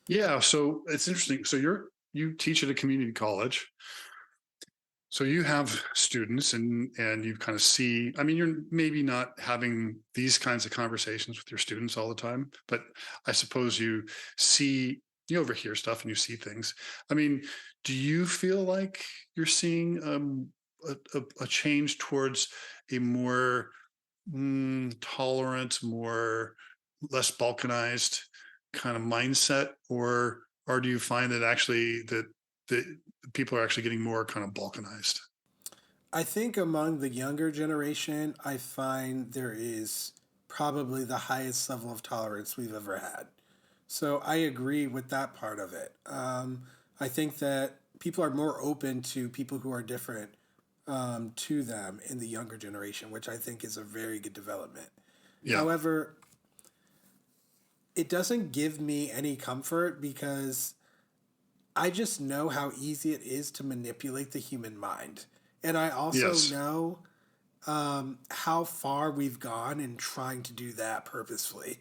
Yeah, so it's interesting. So you teach at a community college. So you have students and you kind of see, I mean, you're maybe not having these kinds of conversations with your students all the time, but I suppose you overhear stuff and you see things. I mean, do you feel like you're seeing a change towards a more tolerant, more less balkanized kind of mindset, or do you find that actually that people are actually getting more kind of balkanized? I think among the younger generation, I find there is probably the highest level of tolerance we've ever had. So I agree with that part of it. I think that people are more open to people who are different to them in the younger generation, which I think is a very good development. Yeah. However, it doesn't give me any comfort because I just know how easy it is to manipulate the human mind. And I also Yes. know how far we've gone in trying to do that purposefully.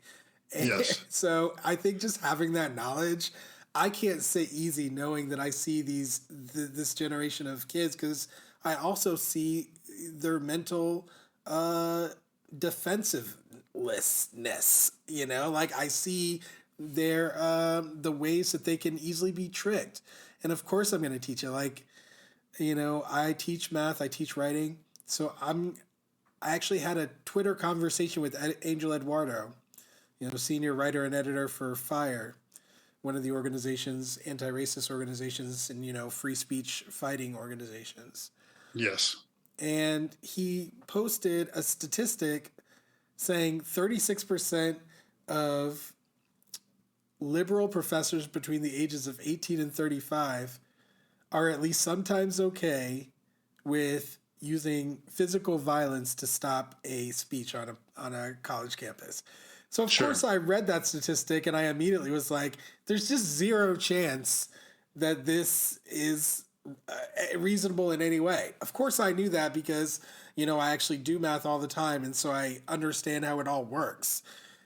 And Yes. so I think just having that knowledge, I can't sit easy knowing that I see this generation of kids because I also see their mental uh, defensiveness. Like I see their the ways that they can easily be tricked, and of course I'm going to teach it. Like I teach math, I teach writing, so I actually had a Twitter conversation with Angel Eduardo, senior writer and editor for Fire, one of the organizations, anti-racist organizations, and free speech fighting organizations. Yes. And he posted a statistic saying 36% of liberal professors between the ages of 18 and 35 are at least sometimes okay with using physical violence to stop a speech on a college campus. So of course Sure. I read that statistic and I immediately was like, there's just zero chance that this is reasonable in any way. Of course I knew that because I actually do math all the time and so I understand how it all works.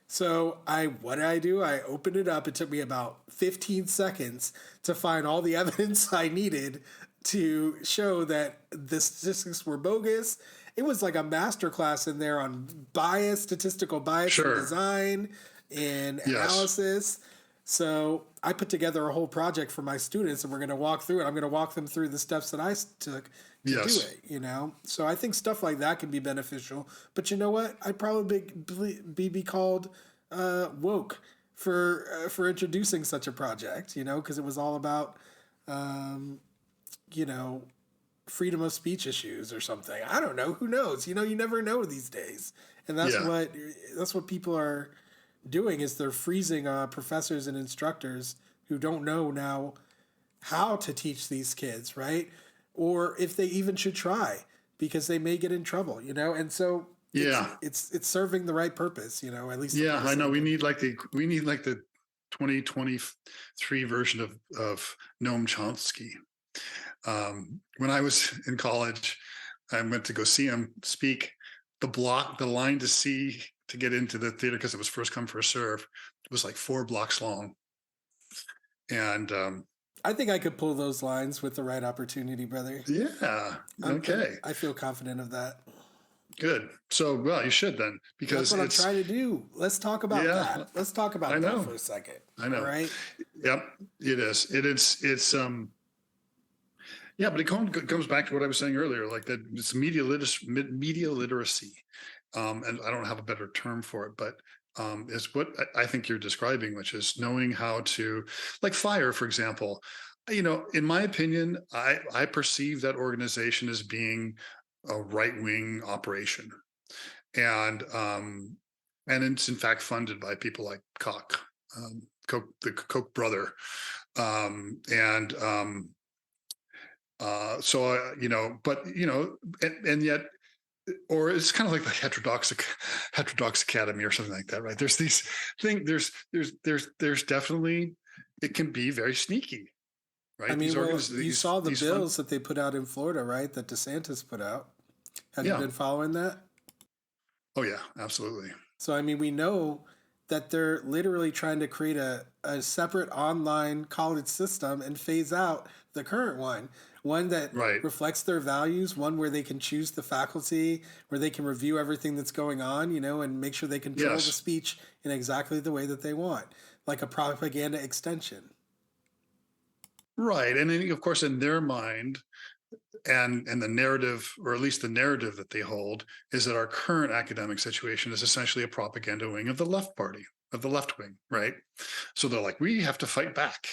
So what did I do? I opened it up. It took me about 15 seconds to find all the evidence I needed to show that the statistics were bogus. It was like a master class in there on bias, statistical bias in Sure. design and Yes. analysis. So I put together a whole project for my students, and we're going to walk through it. I'm going to walk them through the steps that I took to do Yes. it. So I think stuff like that can be beneficial. But you know what? I'd probably be called woke for introducing such a project. Because it was all about um, you know freedom of speech issues or something. I don't know. Who knows? You never know these days, and Yeah. that's what people are doing is they're freezing professors and instructors who don't know now how to teach these kids, right? Or if they even should try because they may get in trouble, And so it's Yeah. it's it's serving the right purpose, at least the Yeah. I know. personal opinion. We need like the 2023 version of Noam Chomsky. When I was in college, I went to go see him speak. The line to see to get into the theater because it was first come first serve. It was like 4 blocks long, and I think I could pull those lines with the right opportunity, brother. yeah, okay, I feel confident of that. good. So, well, you should then That's because what I'm trying to do. Let's talk about yeah, that. Let's talk I about that know, for a second. I All know. right. Yep, it is. It's yeah, but it comes back to what I was saying earlier, like that it's media literacy, and I don't have a better term for it, but is what I think you're describing, which is knowing how to, like Fire, for example. In my opinion, I perceive that organization as being a right wing operation, and it's in fact funded by people like Koch, the Koch brother, and but and yet, or it's kind of like the heterodox academy or something like that, right? There's these things. There's definitely it can be very sneaky, I right? mean, well, you saw the These fun. bills that they put out in Florida, right? That DeSantis put out. Have you Yeah. been following that? Oh yeah. Absolutely. So, I mean, we know that they're literally trying to create a separate online college system and phase out the current one that Right. reflects their values, one where they can choose the faculty, where they can review everything that's going on, and make sure they control the Yes. speech in exactly the way that they want, like a propaganda extension. Right. And then, of course, in their mind, and the narrative, or at least the narrative that they hold, is that our current academic situation is essentially a propaganda wing of the left party, of the left wing, right? So they're like, we have to fight back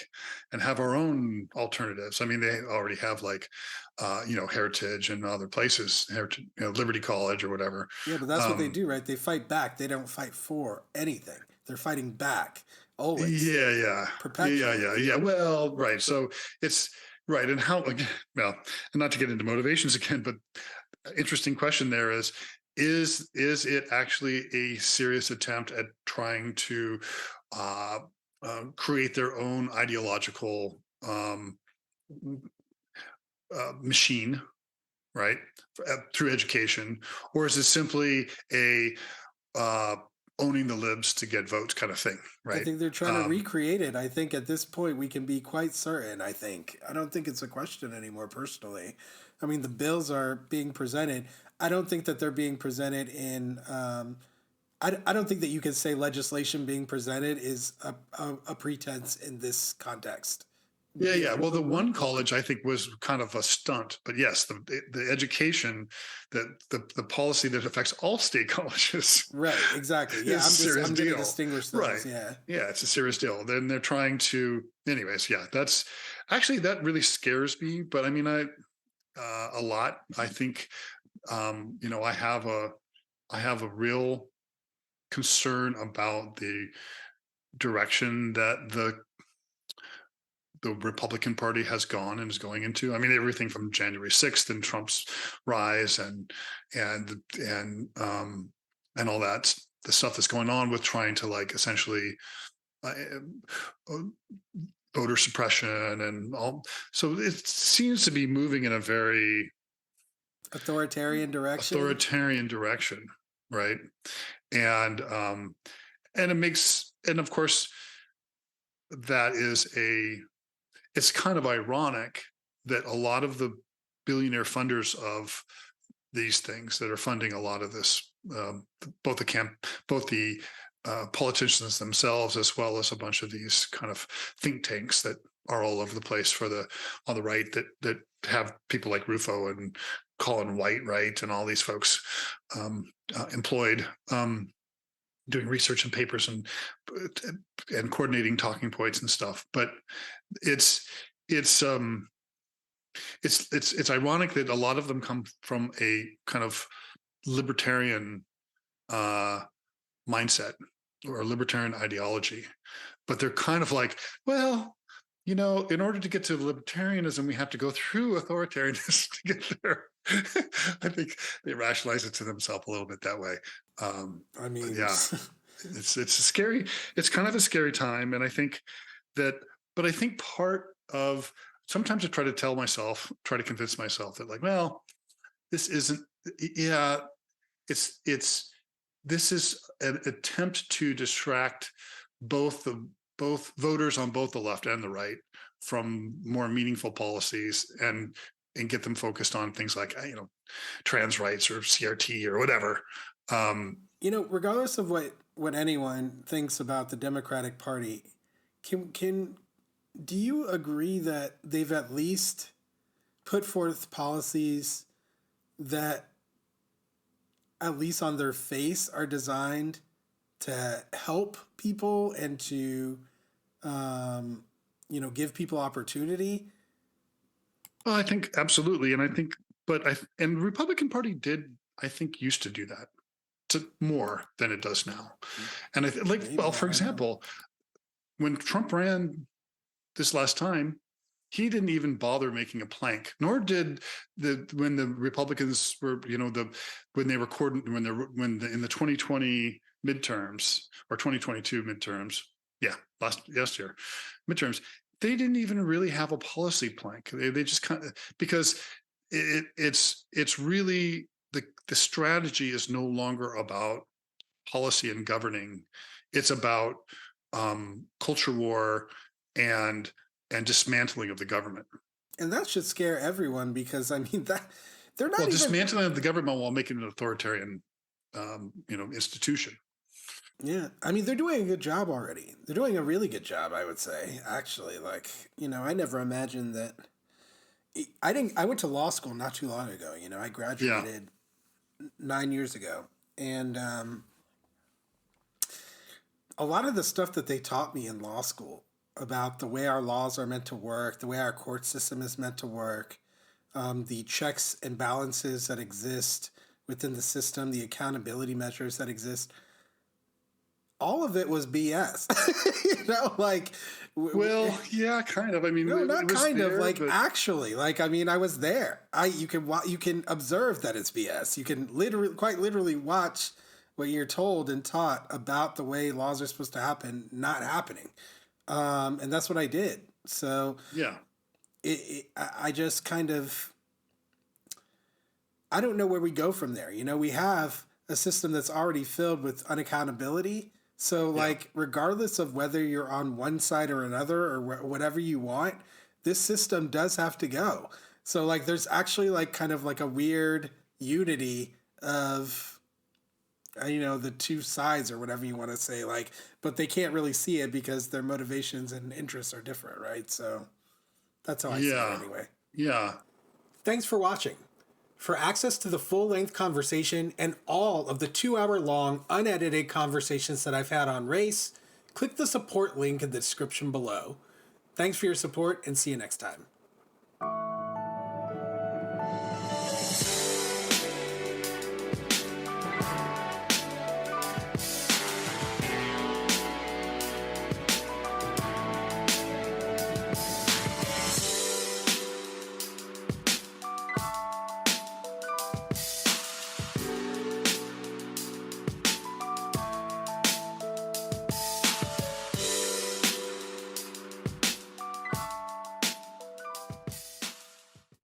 and have our own alternatives. I mean, they already have like, Heritage and other places, Heritage, Liberty College or whatever. Yeah, but that's what they Um, do, right? They fight back. They don't fight for anything. They're fighting back always, yeah, yeah, yeah, yeah, perpetually. yeah. Well, right. So it's right. And how, well, and not to get into motivations again, but interesting question there is it actually a serious attempt at trying to uh, create their own ideological machine, right, through education, or is it simply a uh, owning the libs to get votes kind of thing, I right? think they're trying to Um, recreate it. I think at this point we can be quite certain. I think. I don't think it's a question anymore, personally. I mean, the bills are being presented. I don't think that they're being presented in. I don't think that you can say legislation being presented is a pretense in this context. Yeah, Be- yeah. Well, the one college I think was kind of a stunt, but yes, the education, that the policy that affects all state colleges Right, exactly. is Yeah, a serious I'm going to deal, distinguish those. right? Yeah. Yeah, it's a serious deal. Then they're trying to, anyways. Yeah, that's actually, that really scares me. But I mean, I a lot. I think, I have a real concern about the direction that the Republican Party has gone and is going into. I mean, everything from January 6th and Trump's rise, and all that, the stuff that's going on with trying to, like, essentially uh, uh, voter suppression and all. So it seems to be moving in a very Authoritarian direction. authoritarian direction, right? And and it makes, and of course, that is a it's kind of ironic that a lot of the billionaire funders of these things that are funding a lot of this, both both the politicians themselves, as well as a bunch of these kind of think tanks that are all over the place for the on the right, that have people like Rufo and Colin White, right, and all these folks employed, doing research and papers and coordinating talking points and stuff. But it's it's um it's ironic that a lot of them come from a kind of libertarian uh mindset or a libertarian ideology, but they're kind of like, well, in order to get to libertarianism, we have to go through authoritarianism to get there. I think they rationalize it to themselves a little bit that way. I But mean, yeah, it's a scary, it's kind of a scary time. And I think that, but I think part of, sometimes I try to convince myself that, like, well, this isn't, yeah, it's this is an attempt to distract both voters on both the left and the right from more meaningful policies, and get them focused on things like, trans rights or CRT or whatever. Um, regardless of what anyone thinks about the Democratic Party, can do you agree that they've at least put forth policies that, at least on their face, are designed to help people and to um, give people opportunity? well, I think absolutely, and I think, but and the Republican Party did, I think, used to do that to more than it does now. And like, well, Maybe, I for don't know. example, when Trump ran this last time, he didn't even bother making a plank, nor did when the Republicans were, when they recorded, in the 2020 midterms, or 2022 midterms, yeah, last year midterms, they didn't even really have a policy plank. They just kind of, because it's really, the strategy is no longer about policy and governing. It's about culture war and dismantling of the government. And that should scare everyone because I mean that they're not Well, even. dismantling of the government while making it an authoritarian, institution. Yeah, I mean they're doing a good job already. They're doing a really good job, I would say. Actually, like I never imagined that. I didn't. I went to law school not too long ago. I Yeah, graduated 9 years ago, and a lot of the stuff that they taught me in law school about the way our laws are meant to work, the way our court system is meant to work, the checks and balances that exist within the system, the accountability measures that exist, all of it was BS. Like, well, yeah, kind of. I mean, no, not it was kind of, there, like but actually, like I mean, I was there. You can observe that it's BS. You can quite literally watch what you're told and taught about the way laws are supposed to happen not happening, and that's what I did. So yeah, I just kind of I don't know where we go from there. We have a system that's already filled with unaccountability. So, yeah, like, regardless of whether you're on one side or another or whatever you want, this system does have to go. So, like, there's actually, like, kind of like a weird unity of, the two sides or whatever you want to say. Like, but they can't really see it because their motivations and interests are different, right? So, that's how I see it yeah, anyway. yeah. Thanks for watching. For access to the full-length conversation and all of the 2-hour-long unedited conversations that I've had on race, click the support link in the description below. Thanks for your support and see you next time.